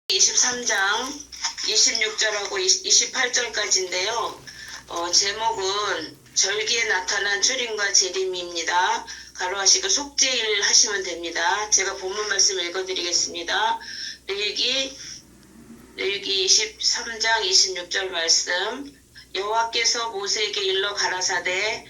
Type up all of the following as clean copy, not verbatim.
23장 26절하고 28절까지인데요. 제목은 절기에 나타난 초림과 재림입니다. 가로하시고 속죄일 하시면 됩니다. 제가 본문 말씀 읽어드리겠습니다. 레위기 23장 26절 말씀. 여호와께서 모세에게 일러 가라사대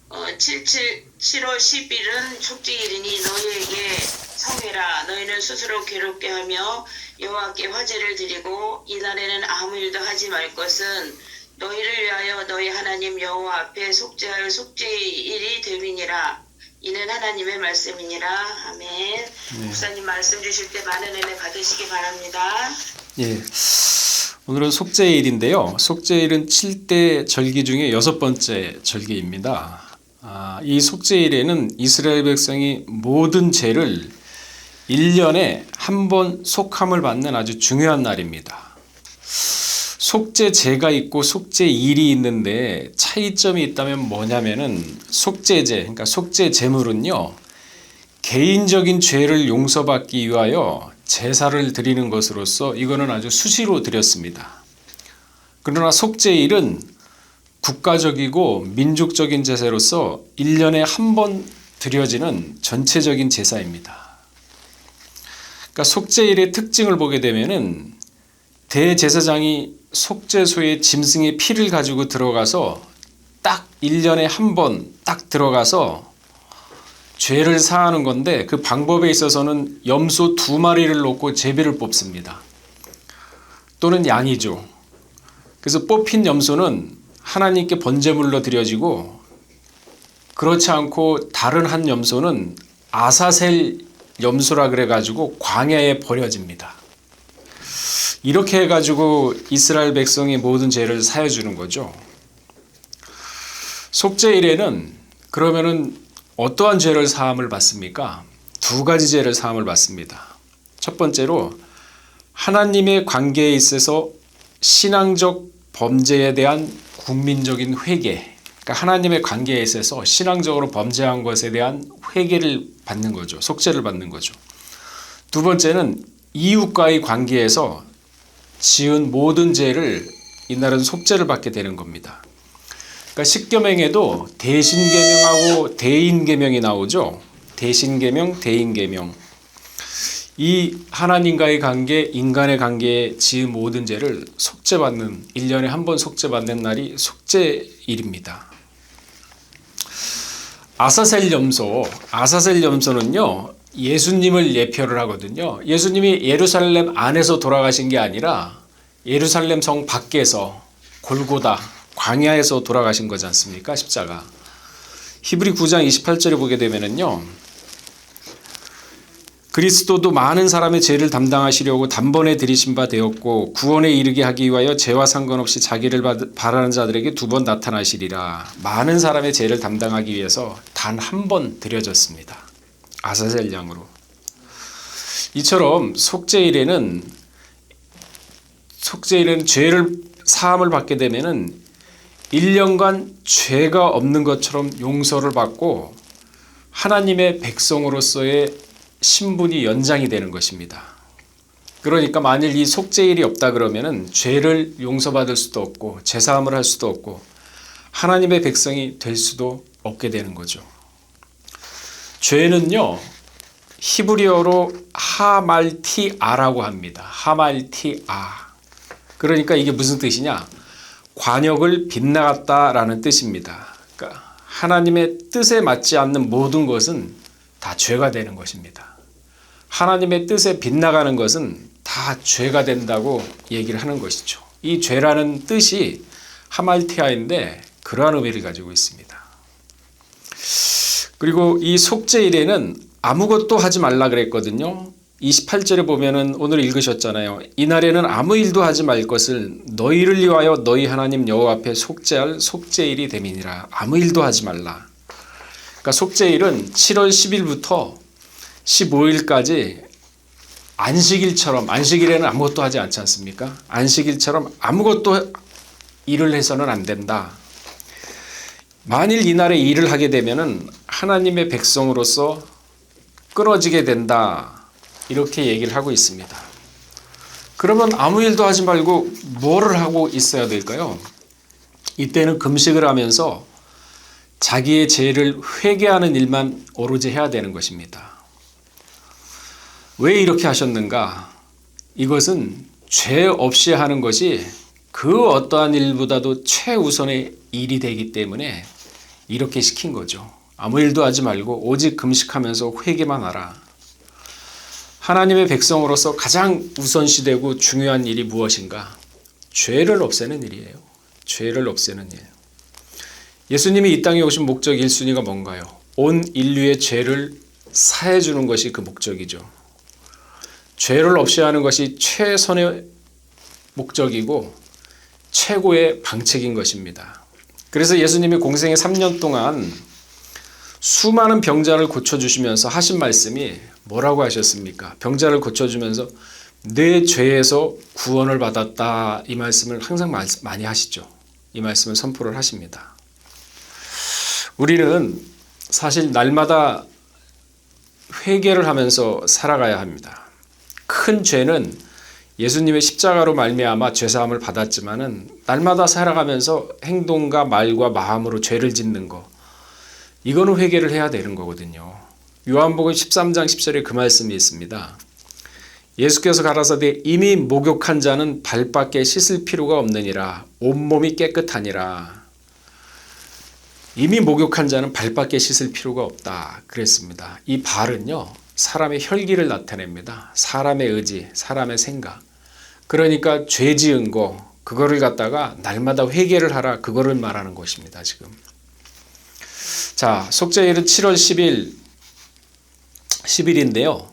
7월 10일은 속죄일이니 너희에게 성회라. 너희는 스스로 괴롭게 하며 여호와께 화제를 드리고 이날에는 아무 일도 하지 말 것은 너희를 위하여 너희 하나님 여호와 앞에 속죄할 속죄일이 됨이니라. 이는 하나님의 말씀이니라. 아멘. 네. 목사님 말씀 주실 때 많은 은혜 받으시기 바랍니다. 예, 오늘은 속죄일인데요. 속죄일은 7대 절기 중에 6번째 절기입니다. 이 속죄일에는 이스라엘 백성이 모든 죄를 1년에 한 번 속함을 받는 아주 중요한 날입니다. 속죄제가 있고 속죄일이 있는데 차이점이 있다면 뭐냐면은 속죄제, 그러니까 속죄제물은요, 개인적인 죄를 용서받기 위하여 제사를 드리는 것으로서 이거는 아주 수시로 드렸습니다. 그러나 속죄일은 국가적이고 민족적인 제사로서 1년에 한 번 드려지는 전체적인 제사입니다. 그러니까 속죄일의 특징을 보게 되면은 대제사장이 속죄소에 짐승의 피를 가지고 들어가서 딱 1년에 한 번 딱 들어가서 죄를 사하는 건데, 그 방법에 있어서는 염소 2마리를 놓고 제비를 뽑습니다. 또는 양이죠. 그래서 뽑힌 염소는 하나님께 번제물로 드려지고, 그렇지 않고 다른 한 염소는 아사셀 염소라 그래가지고 광야에 버려집니다. 이렇게 해가지고 이스라엘 백성이 모든 죄를 사해주는 거죠. 속죄일에는 그러면은 어떠한 죄를 사함을 받습니까? 2가지 죄를 사함을 받습니다. 첫 번째로 하나님의 관계에 있어서 신앙적 범죄에 대한 국민적인 회개, 그러니까 하나님의 관계에 있어서 신앙적으로 범죄한 것에 대한 회개를 받는 거죠. 속죄를 받는 거죠. 2번째는 이웃과의 관계에서 지은 모든 죄를 이날은 속죄를 받게 되는 겁니다. 그러니까 십계명에도 대신계명하고 대인계명이 나오죠. 대신계명, 대인계명. 이 하나님과의 관계, 인간의 관계에 지은 모든 죄를 속죄받는, 1년에 한 번 속죄받는 날이 속죄일입니다. 아사셀 염소는요, 예수님을 예표를 하거든요. 예수님이 예루살렘 안에서 돌아가신 게 아니라 예루살렘 성 밖에서 골고다, 광야에서 돌아가신 거지 않습니까? 십자가. 히브리 9장 28절에 보게 되면은요, 그리스도도 많은 사람의 죄를 담당하시려고 단번에 들이신 바 되었고 구원에 이르게 하기 위하여 죄와 상관없이 자기를 바라는 자들에게 2번 나타나시리라. 많은 사람의 죄를 담당하기 위해서 단 한 번 드려졌습니다. 아사셀 양으로. 이처럼 속죄일에는 죄를 사함을 받게 되면은 1년간 죄가 없는 것처럼 용서를 받고 하나님의 백성으로서의 신분이 연장이 되는 것입니다. 그러니까 만일 이 속죄일이 없다 그러면은 죄를 용서받을 수도 없고 제사함을 할 수도 없고 하나님의 백성이 될 수도 없게 되는 거죠. 죄는요, 히브리어로 하말티아라고 합니다. 하말티아. 그러니까 이게 무슨 뜻이냐? 관역을 빗나갔다라는 뜻입니다. 그러니까 하나님의 뜻에 맞지 않는 모든 것은 다 죄가 되는 것입니다. 하나님의 뜻에 빗나가는 것은 다 죄가 된다고 얘기를 하는 것이죠. 이 죄라는 뜻이 하말티아인데 그러한 의미를 가지고 있습니다. 그리고 이 속죄일에는 아무것도 하지 말라 그랬거든요. 28절에 보면은 오늘 읽으셨잖아요. 이날에는 아무 일도 하지 말 것을 너희를 위하여 너희 하나님 여호와 앞에 속죄할 속죄일이 됨이니라. 아무 일도 하지 말라. 그러니까 속죄일은 7월 10일부터 15일까지 안식일처럼, 안식일에는 아무것도 하지 않지 않습니까? 안식일처럼 아무것도 일을 해서는 안 된다. 만일 이날에 일을 하게 되면은 하나님의 백성으로서 끊어지게 된다. 이렇게 얘기를 하고 있습니다. 그러면 아무 일도 하지 말고 뭐를 하고 있어야 될까요? 이때는 금식을 하면서 자기의 죄를 회개하는 일만 오로지 해야 되는 것입니다. 왜 이렇게 하셨는가? 이것은 죄 없이 하는 것이 그 어떠한 일보다도 최우선의 일이 되기 때문에 이렇게 시킨 거죠. 아무 일도 하지 말고 오직 금식하면서 회개만 하라. 하나님의 백성으로서 가장 우선시되고 중요한 일이 무엇인가? 죄를 없애는 일이에요. 죄를 없애는 일. 예수님이 이 땅에 오신 목적 1순위가 뭔가요? 온 인류의 죄를 사해 주는 것이 그 목적이죠. 죄를 없이 하는 것이 최선의 목적이고 최고의 방책인 것입니다. 그래서 예수님이 공생의 3년 동안 수많은 병자를 고쳐주시면서 하신 말씀이 뭐라고 하셨습니까? 병자를 고쳐주면서 내 죄에서 구원을 받았다, 이 말씀을 항상 많이 하시죠. 이 말씀을 선포를 하십니다. 우리는 사실 날마다 회개를 하면서 살아가야 합니다. 큰 죄는 예수님의 십자가로 말미암아 죄사함을 받았지만은 날마다 살아가면서 행동과 말과 마음으로 죄를 짓는 거, 이거는 회개를 해야 되는 거거든요. 요한복음 13장 10절에 그 말씀이 있습니다. 예수께서 가라사대 이미 목욕한 자는 발밖에 씻을 필요가 없느니라. 온몸이 깨끗하니라. 이미 목욕한 자는 발밖에 씻을 필요가 없다 그랬습니다. 이 발은요, 사람의 혈기를 나타냅니다. 사람의 의지, 사람의 생각. 그러니까 죄 지은 거, 그거를 갖다가 날마다 회개를 하라, 그거를 말하는 것입니다. 지금. 자, 속죄일은 7월 10일인데요.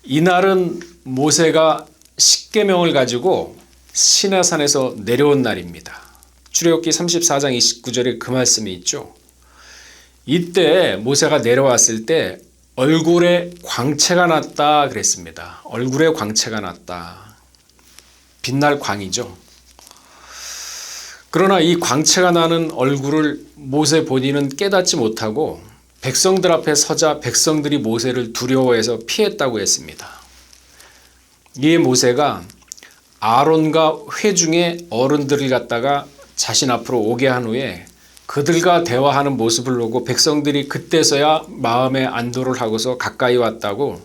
이날은 모세가 십계명을 가지고 시내산에서 내려온 날입니다. 출애굽기 34장 29절에 그 말씀이 있죠. 이때 모세가 내려왔을 때 얼굴에 광채가 났다 그랬습니다. 얼굴에 광채가 났다. 빛날 광이죠. 그러나 이 광채가 나는 얼굴을 모세 본인은 깨닫지 못하고 백성들 앞에 서자 백성들이 모세를 두려워해서 피했다고 했습니다. 이에 모세가 아론과 회중의 어른들을 갖다가 자신 앞으로 오게 한 후에 그들과 대화하는 모습을 보고 백성들이 그때서야 마음의 안도를 하고서 가까이 왔다고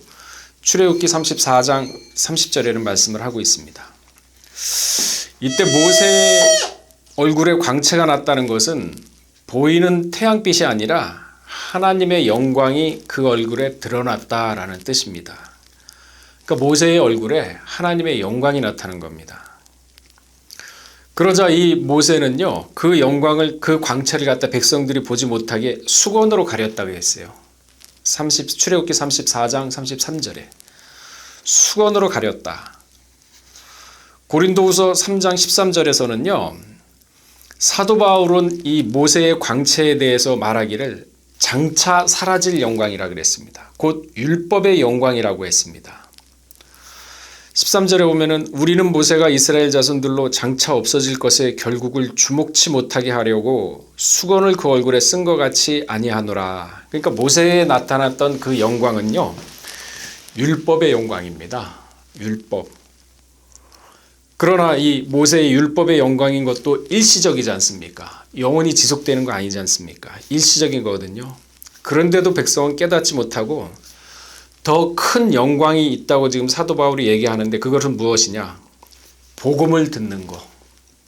출애굽기 34장 30절에는 말씀을 하고 있습니다. 이때 모세의 얼굴에 광채가 났다는 것은 보이는 태양빛이 아니라 하나님의 영광이 그 얼굴에 드러났다라는 뜻입니다. 그러니까 모세의 얼굴에 하나님의 영광이 나타난 겁니다. 그러자 이 모세는요, 그 영광을, 그 광채를 갖다 백성들이 보지 못하게 수건으로 가렸다고 했어요. 출애굽기 34장 33절에 수건으로 가렸다. 고린도후서 3장 13절에서는요, 사도 바울은 이 모세의 광채에 대해서 말하기를 장차 사라질 영광이라 그랬습니다. 곧 율법의 영광이라고 했습니다. 13절에 보면은 우리는 모세가 이스라엘 자손들로 장차 없어질 것에 결국을 주목치 못하게 하려고 수건을 그 얼굴에 쓴 것 같이 아니하노라. 그러니까 모세에 나타났던 그 영광은요, 율법의 영광입니다. 율법. 그러나 이 모세의 율법의 영광인 것도 일시적이지 않습니까? 영원히 지속되는 거 아니지 않습니까? 일시적인 거거든요. 그런데도 백성은 깨닫지 못하고 더 큰 영광이 있다고 지금 사도 바울이 얘기하는데 그것은 무엇이냐? 복음을 듣는 거.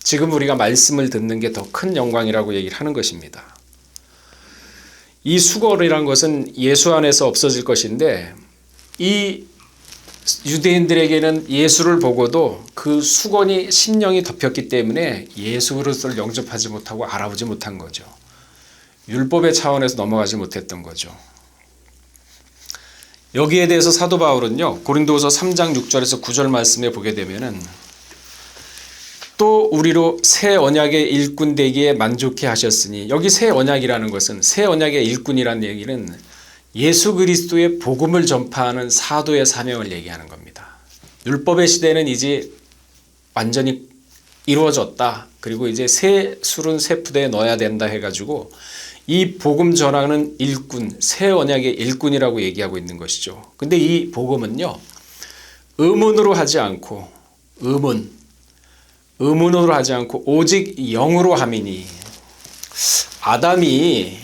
지금 우리가 말씀을 듣는 게 더 큰 영광이라고 얘기를 하는 것입니다. 이 수고이란 것은 예수 안에서 없어질 것인데 이 유대인들에게는 예수를 보고도 그 수건이 심령이 덮였기 때문에 예수 그리스도를 영접하지 못하고 알아보지 못한 거죠. 율법의 차원에서 넘어가지 못했던 거죠. 여기에 대해서 사도 바울은요, 고린도후서 3장 6절에서 9절 말씀에 보게 되면은 또 우리로 새 언약의 일꾼 되기에 만족해 하셨으니, 여기 새 언약이라는 것은, 새 언약의 일꾼이라는 얘기는 예수 그리스도의 복음을 전파하는 사도의 사명을 얘기하는 겁니다. 율법의 시대는 이제 완전히 이루어졌다. 그리고 이제 새 술은 새 푸대에 넣어야 된다 해가지고 이 복음 전하는 일꾼, 새 언약의 일꾼이라고 얘기하고 있는 것이죠. 근데 이 복음은요, 의문으로 하지 않고 의문으로 하지 않고 오직 영으로 함이니. 아담이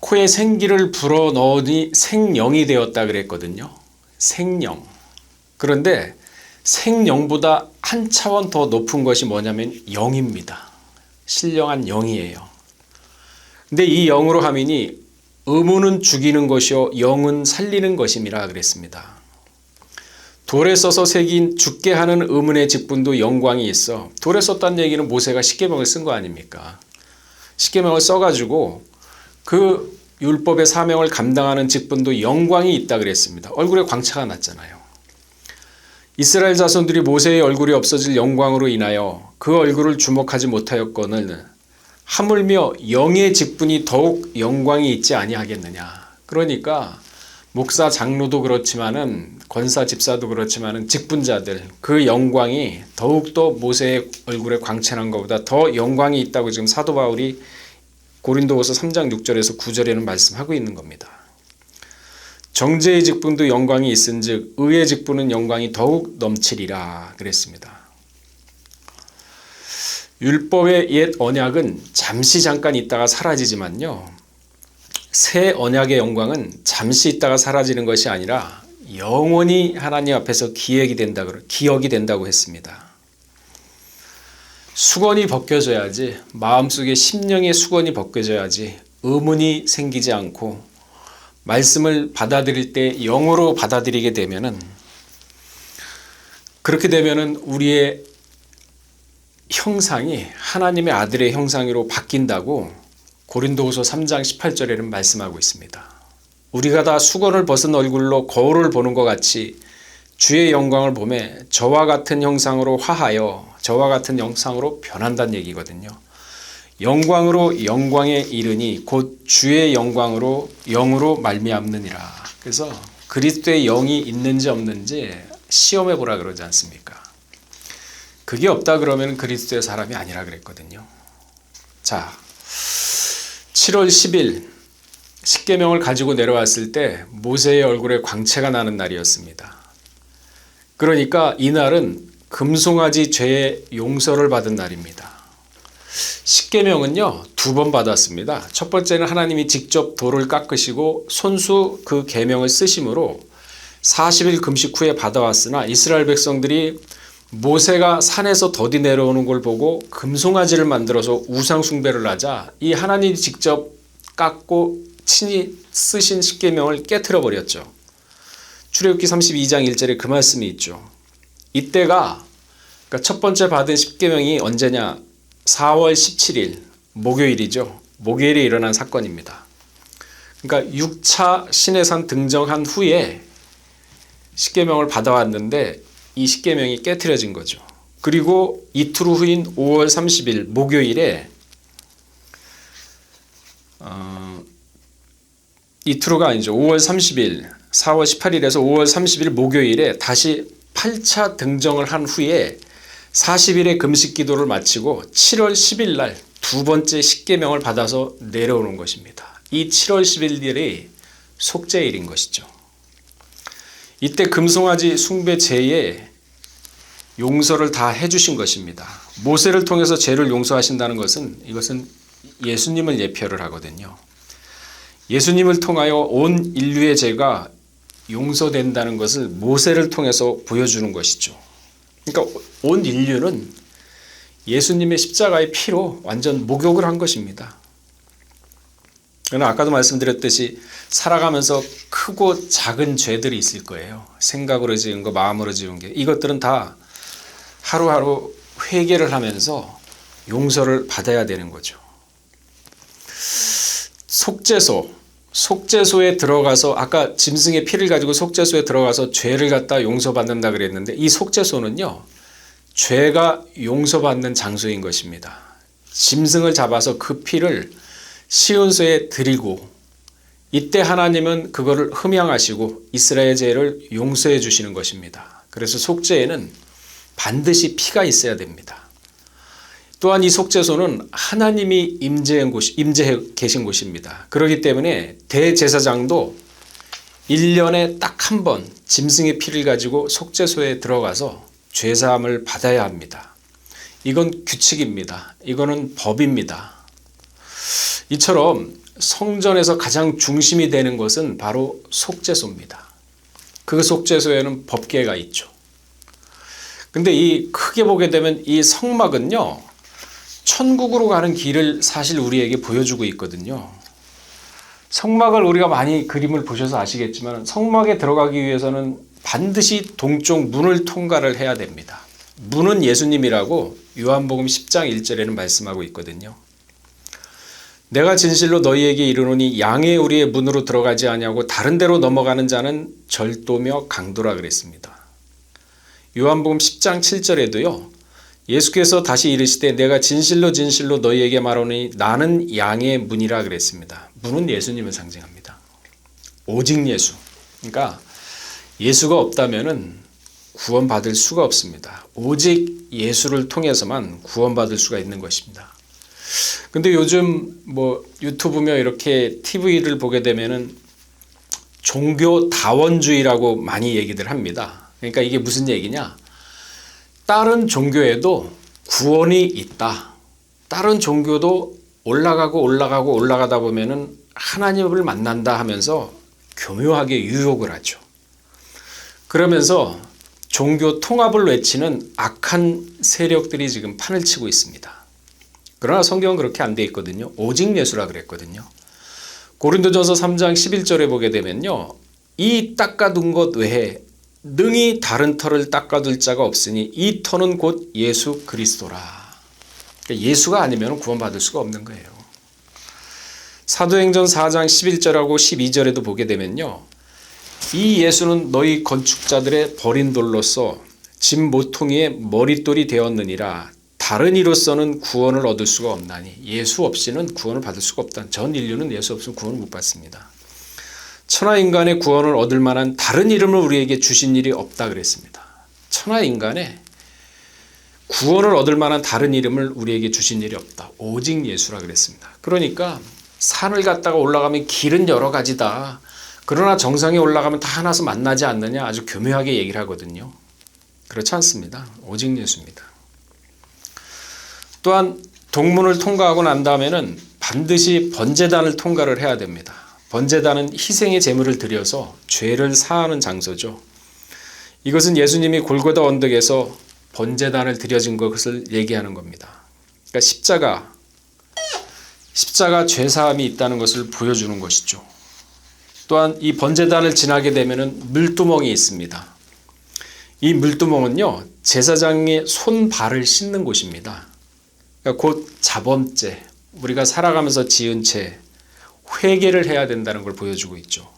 코에 생기를 불어넣으니 생령이 되었다 그랬거든요. 생령. 그런데 생령보다 한 차원 더 높은 것이 뭐냐면 영입니다. 신령한 영이에요. 근데 이 영으로 함이니 의문은 죽이는 것이요 영은 살리는 것임이라 그랬습니다. 돌에 써서 새긴 죽게 하는 의문의 직분도 영광이 있어. 돌에 썼다는 얘기는 모세가 십계명을 쓴 거 아닙니까? 십계명을 써가지고 그 율법의 사명을 감당하는 직분도 영광이 있다 그랬습니다. 얼굴에 광채가 났잖아요. 이스라엘 자손들이 모세의 얼굴이 없어질 영광으로 인하여 그 얼굴을 주목하지 못하였거늘 하물며 영의 직분이 더욱 영광이 있지 아니하겠느냐. 그러니까 목사 장로도 그렇지만은 권사 집사도 그렇지만은 직분자들 그 영광이 더욱더 모세의 얼굴에 광채난 것보다 더 영광이 있다고 지금 사도 바울이 고린도후서 3장 6절에서 9절에는 말씀하고 있는 겁니다. 정죄의 직분도 영광이 있은즉 의의 직분은 영광이 더욱 넘치리라 그랬습니다. 율법의 옛 언약은 잠시 잠깐 있다가 사라지지만요. 새 언약의 영광은 잠시 있다가 사라지는 것이 아니라 영원히 하나님 앞에서 기억이 된다고 했습니다. 수건이 벗겨져야지, 마음속에 심령의 수건이 벗겨져야지 의문이 생기지 않고 말씀을 받아들일 때 영으로 받아들이게 되면은, 그렇게 되면은 우리의 형상이 하나님의 아들의 형상으로 바뀐다고 고린도후서 3장 18절에는 말씀하고 있습니다. 우리가 다 수건을 벗은 얼굴로 거울을 보는 것 같이 주의 영광을 보매 저와 같은 형상으로 화하여 저와 같은 형상으로 변한다는 얘기거든요. 영광으로 영광에 이르니 곧 주의 영광으로 영으로 말미암느니라. 그래서 그리스도의 영이 있는지 없는지 시험해 보라 그러지 않습니까? 그게 없다 그러면 그리스도의 사람이 아니라 그랬거든요. 자, 7월 10일 십계명을 가지고 내려왔을 때 모세의 얼굴에 광채가 나는 날이었습니다. 그러니까 이날은 금송아지 죄의 용서를 받은 날입니다. 십계명은요 2번 받았습니다. 첫 번째는 하나님이 직접 돌을 깎으시고 손수 그 계명을 쓰심으로 40일 금식 후에 받아왔으나 이스라엘 백성들이 모세가 산에서 더디 내려오는 걸 보고 금송아지를 만들어서 우상 숭배를 하자 이 하나님이 직접 깎고 친히 쓰신 십계명을 깨트려 버렸죠. 출애굽기 32장 1절에 그 말씀이 있죠. 이때가 그러니까 첫 번째 받은 십계명이 언제냐? 4월 17일 목요일이죠. 목요일에 일어난 사건입니다. 그러니까 6차 시내산 등정한 후에 십계명을 받아왔는데 이 십계명이 깨트려진 거죠. 그리고 이틀 후인 5월 30일 목요일에 이틀 후가 아니죠. 5월 30일 4월 18일에서 5월 30일 목요일에 다시 8차 등정을 한 후에 40일의 금식 기도를 마치고 7월 10일 날 두 번째 십계명을 받아서 내려오는 것입니다. 이 7월 10일이 속죄일인 것이죠. 이때 금송아지 숭배 제에 용서를 다 해주신 것입니다. 모세를 통해서 죄를 용서하신다는 것은 이것은 예수님을 예표를 하거든요. 예수님을 통하여 온 인류의 죄가 용서된다는 것을 모세를 통해서 보여주는 것이죠. 그러니까 온 인류는 예수님의 십자가의 피로 완전 목욕을 한 것입니다. 그러나 아까도 말씀드렸듯이 살아가면서 크고 작은 죄들이 있을 거예요. 생각으로 지은 거, 마음으로 지은 게. 이것들은 다 하루하루 회개를 하면서 용서를 받아야 되는 거죠. 속죄소에 들어가서 아까 짐승의 피를 가지고 속죄소에 들어가서 죄를 갖다 용서받는다 그랬는데 이 속죄소는요. 죄가 용서받는 장소인 것입니다. 짐승을 잡아서 그 피를 시온소에 드리고 이때 하나님은 그거를 흠양하시고 이스라엘 죄를 용서해 주시는 것입니다. 그래서 속죄에는 반드시 피가 있어야 됩니다. 또한 이 속죄소는 하나님이 임재해 계신 곳입니다. 그렇기 때문에 대제사장도 1년에 딱 한 번 짐승의 피를 가지고 속죄소에 들어가서 죄사함을 받아야 합니다. 이건 규칙입니다. 이거는 법입니다. 이처럼 성전에서 가장 중심이 되는 것은 바로 속죄소입니다. 그 속죄소에는 법궤가 있죠. 근데 이 크게 보게 되면 이 성막은요, 천국으로 가는 길을 사실 우리에게 보여주고 있거든요. 성막을 우리가 많이 그림을 보셔서 아시겠지만 성막에 들어가기 위해서는 반드시 동쪽 문을 통과를 해야 됩니다. 문은 예수님이라고 요한복음 10장 1절에는 말씀하고 있거든요. 내가 진실로 너희에게 이르노니 양의 우리의 문으로 들어가지 아니하고 다른 데로 넘어가는 자는 절도며 강도라 그랬습니다. 요한복음 10장 7절에도요. 예수께서 다시 이르시되 내가 진실로 진실로 너희에게 말하노니 나는 양의 문이라 그랬습니다. 문은 예수님을 상징합니다. 오직 예수. 그러니까 예수가 없다면은 구원받을 수가 없습니다. 오직 예수를 통해서만 구원받을 수가 있는 것입니다. 근데 요즘 뭐 유튜브며 이렇게 TV를 보게 되면은 종교 다원주의라고 많이 얘기들 합니다. 그러니까 이게 무슨 얘기냐? 다른 종교에도 구원이 있다. 다른 종교도 올라가다 보면은 하나님을 만난다 하면서 교묘하게 유혹을 하죠. 그러면서 종교 통합을 외치는 악한 세력들이 지금 판을 치고 있습니다. 그러나 성경은 그렇게 안 돼 있거든요. 오직 예수라 그랬거든요. 고린도전서 3장 11절에 보게 되면요. 이 닦아둔 것 외에 능히 다른 터를 닦아둘 자가 없으니 이 터는 곧 예수 그리스도라. 그러니까 예수가 아니면 구원받을 수가 없는 거예요. 사도행전 4장 11절하고 12절에도 보게 되면요. 이 예수는 너희 건축자들의 버린 돌로서 집 모퉁이의 머릿돌이 되었느니라. 다른 이로서는 구원을 얻을 수가 없나니. 예수 없이는 구원을 받을 수가 없다. 전 인류는 예수 없으면 구원을 못 받습니다. 천하인간의 구원을 얻을 만한 다른 이름을 우리에게 주신 일이 없다 그랬습니다. 천하인간의 구원을 얻을 만한 다른 이름을 우리에게 주신 일이 없다. 오직 예수라 그랬습니다. 그러니까 산을 갔다가 올라가면 길은 여러 가지다. 그러나 정상에 올라가면 다 하나서 만나지 않느냐 아주 교묘하게 얘기를 하거든요. 그렇지 않습니다. 오직 예수입니다. 또한 동문을 통과하고 난 다음에는 반드시 번제단을 통과를 해야 됩니다. 번제단은 희생의 제물을 드려서 죄를 사하는 장소죠. 이것은 예수님이 골고다 언덕에서 번제단을 드려진 것을 얘기하는 겁니다. 그러니까 십자가 죄사함이 있다는 것을 보여주는 것이죠. 또한 이 번제단을 지나게 되면 물두멍이 있습니다. 이 물두멍은요, 제사장의 손발을 씻는 곳입니다. 그러니까 곧 자범죄, 우리가 살아가면서 지은 죄, 회개를 해야 된다는 걸 보여주고 있죠.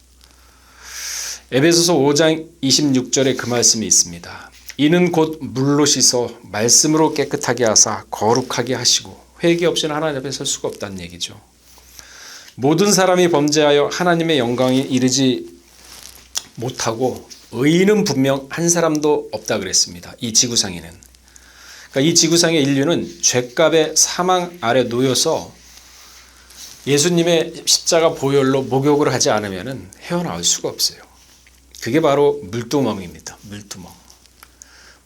에베소서 5장 26절에 그 말씀이 있습니다. 이는 곧 물로 씻어 말씀으로 깨끗하게 하사 거룩하게 하시고 회개 없이는 하나님 앞에 설 수가 없다는 얘기죠. 모든 사람이 범죄하여 하나님의 영광에 이르지 못하고 의인은 분명 한 사람도 없다 그랬습니다. 이 지구상에는. 그러니까 이 지구상의 인류는 죄값의 사망 아래 놓여서 예수님의 십자가 보혈로 목욕을 하지 않으면 헤어나올 수가 없어요. 그게 바로 물두멍입니다. 물두멍.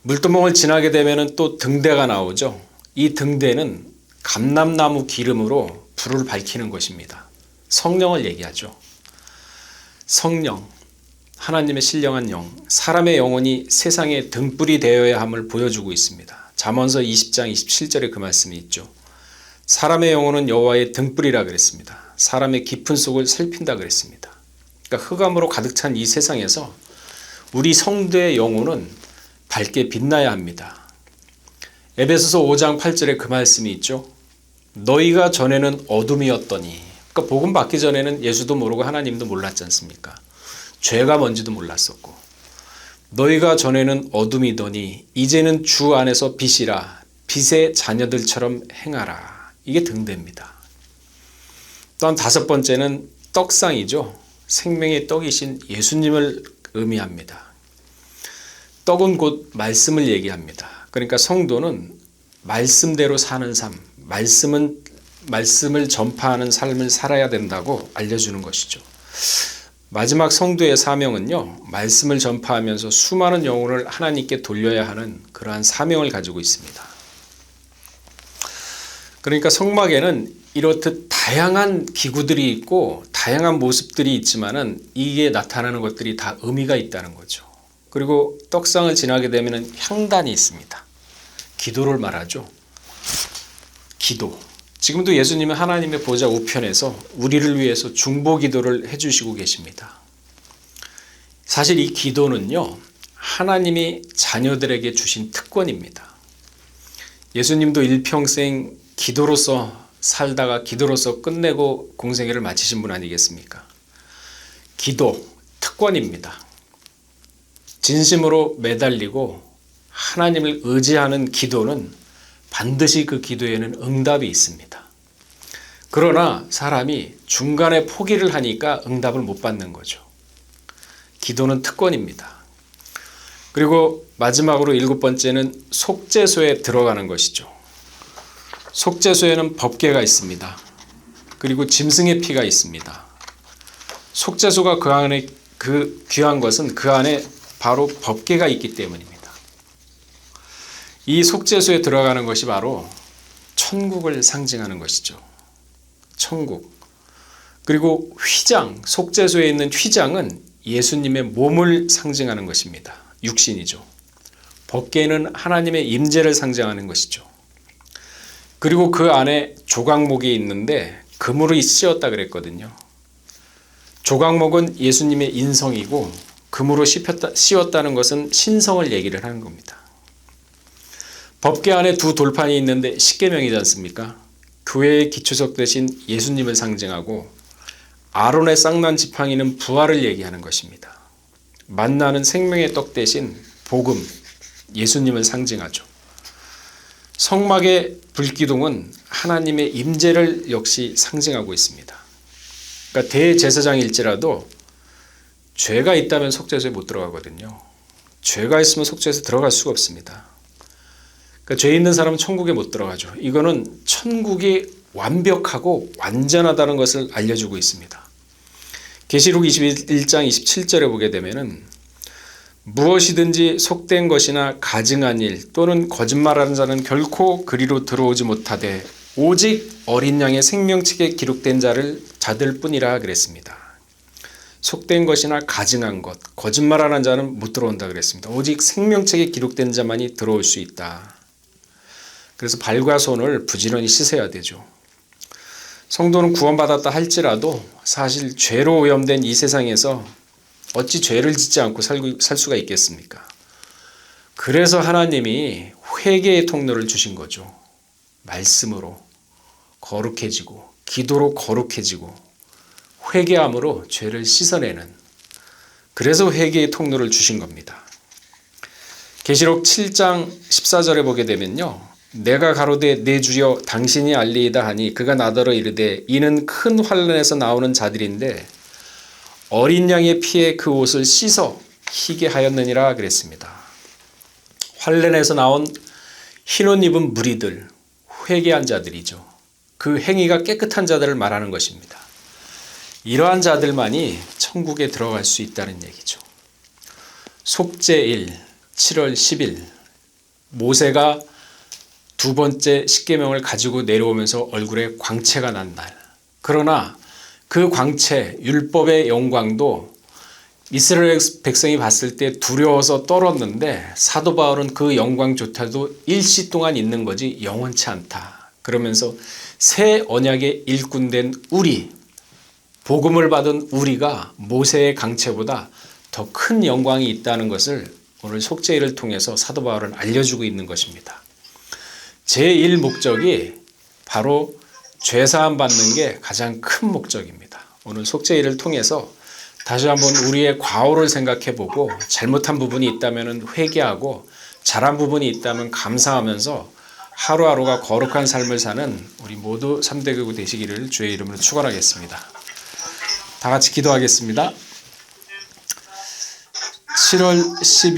물두멍을 지나게 되면 또 등대가 나오죠. 이 등대는 감람나무 기름으로 불을 밝히는 것입니다. 성령을 얘기하죠. 성령, 하나님의 신령한 영, 사람의 영혼이 세상의 등불이 되어야 함을 보여주고 있습니다. 잠언서 20장 27절에 그 말씀이 있죠. 사람의 영혼은 여호와의 등불이라 그랬습니다. 사람의 깊은 속을 살핀다 그랬습니다. 그러니까 흑암으로 가득 찬 이 세상에서 우리 성도의 영혼은 밝게 빛나야 합니다. 에베소서 5장 8절에 그 말씀이 있죠. 너희가 전에는 어둠이었더니, 그러니까 복음 받기 전에는 예수도 모르고 하나님도 몰랐지 않습니까? 죄가 뭔지도 몰랐었고, 너희가 전에는 어둠이더니 이제는 주 안에서 빛이라. 빛의 자녀들처럼 행하라. 이게 등대입니다. 또한 다섯 번째는 떡상이죠. 생명의 떡이신 예수님을 의미합니다. 떡은 곧 말씀을 얘기합니다. 그러니까 성도는 말씀대로 사는 삶, 말씀을 전파하는 삶을 살아야 된다고 알려주는 것이죠. 마지막 성도의 사명은요, 말씀을 전파하면서 수많은 영혼을 하나님께 돌려야 하는 그러한 사명을 가지고 있습니다. 그러니까 성막에는 이렇듯 다양한 기구들이 있고 다양한 모습들이 있지만은 이게 나타나는 것들이 다 의미가 있다는 거죠. 그리고 떡상을 지나게 되면 향단이 있습니다. 기도를 말하죠. 기도. 지금도 예수님은 하나님의 보좌 우편에서 우리를 위해서 중보 기도를 해주시고 계십니다. 사실 이 기도는요, 하나님이 자녀들에게 주신 특권입니다. 예수님도 일평생 기도로서 살다가 기도로서 끝내고 공생애를 마치신 분 아니겠습니까? 기도, 특권입니다. 진심으로 매달리고 하나님을 의지하는 기도는 반드시 그 기도에는 응답이 있습니다. 그러나 사람이 중간에 포기를 하니까 응답을 못 받는 거죠. 기도는 특권입니다. 그리고 마지막으로 7번째는 속죄소에 들어가는 것이죠. 속죄소에는 법궤가 있습니다. 그리고 짐승의 피가 있습니다. 속죄소가 그 안에 귀한 것은 그 안에 바로 법궤가 있기 때문입니다. 이 속죄소에 들어가는 것이 바로 천국을 상징하는 것이죠. 천국. 그리고 휘장, 속죄소에 있는 휘장은 예수님의 몸을 상징하는 것입니다. 육신이죠. 법궤는 하나님의 임재를 상징하는 것이죠. 그리고 그 안에 조각목이 있는데 금으로 씌었다 그랬거든요. 조각목은 예수님의 인성이고 금으로 씌웠다는 것은 신성을 얘기를 하는 겁니다. 법궤 안에 두 돌판이 있는데 십계명이지 않습니까? 교회의 기초석 대신 예수님을 상징하고 아론의 쌍난 지팡이는 부활을 얘기하는 것입니다. 만나는 생명의 떡 대신 복음, 예수님을 상징하죠. 성막의 불기둥은 하나님의 임재를 역시 상징하고 있습니다. 그러니까 대제사장일지라도 죄가 있다면 속죄소에 못 들어가거든요. 죄가 있으면 속죄소에 들어갈 수가 없습니다. 그러니까 죄 있는 사람은 천국에 못 들어가죠. 이거는 천국이 완벽하고 완전하다는 것을 알려주고 있습니다. 계시록 21장 27절에 보게 되면은 무엇이든지 속된 것이나 가증한 일 또는 거짓말하는 자는 결코 그리로 들어오지 못하되 오직 어린 양의 생명책에 기록된 자들 뿐이라 그랬습니다. 속된 것이나 가증한 것, 거짓말하는 자는 못 들어온다 그랬습니다. 오직 생명책에 기록된 자만이 들어올 수 있다. 그래서 발과 손을 부지런히 씻어야 되죠. 성도는 구원받았다 할지라도 사실 죄로 오염된 이 세상에서 어찌 죄를 짓지 않고 살 수가 있겠습니까? 그래서 하나님이 회개의 통로를 주신 거죠. 말씀으로 거룩해지고 기도로 거룩해지고 회개함으로 죄를 씻어내는, 그래서 회개의 통로를 주신 겁니다. 계시록 7장 14절에 보게 되면요, 내가 가로되 내 주여 당신이 알리이다 하니 그가 나더러 이르되 이는 큰 환난에서 나오는 자들인데 어린 양의 피에 그 옷을 씻어 희게 하였느니라 그랬습니다. 환난에서 나온 흰옷 입은 무리들, 회개한 자들이죠. 그 행위가 깨끗한 자들을 말하는 것입니다. 이러한 자들만이 천국에 들어갈 수 있다는 얘기죠. 속죄일 7월 10일 모세가 두 번째 십계명을 가지고 내려오면서 얼굴에 광채가 난 날. 그러나 그 광채, 율법의 영광도 이스라엘 백성이 봤을 때 두려워서 떨었는데 사도 바울은 그 영광조차도 일시 동안 있는 거지 영원치 않다. 그러면서 새 언약의 일꾼된 우리, 복음을 받은 우리가 모세의 강채보다 더 큰 영광이 있다는 것을 오늘 속죄일을 통해서 사도 바울은 알려주고 있는 것입니다. 제1 목적이 바로 죄사함 받는 게 가장 큰 목적입니다. 오늘 속죄일을 통해서 다시 한번 우리의 과오를 생각해보고 잘못한 부분이 있다면 회개하고 잘한 부분이 있다면 감사하면서 하루하루가 거룩한 삶을 사는 우리 모두 3대 교구 되시기를 주의 이름으로 축원하겠습니다. 다 같이 기도하겠습니다. 7월 10일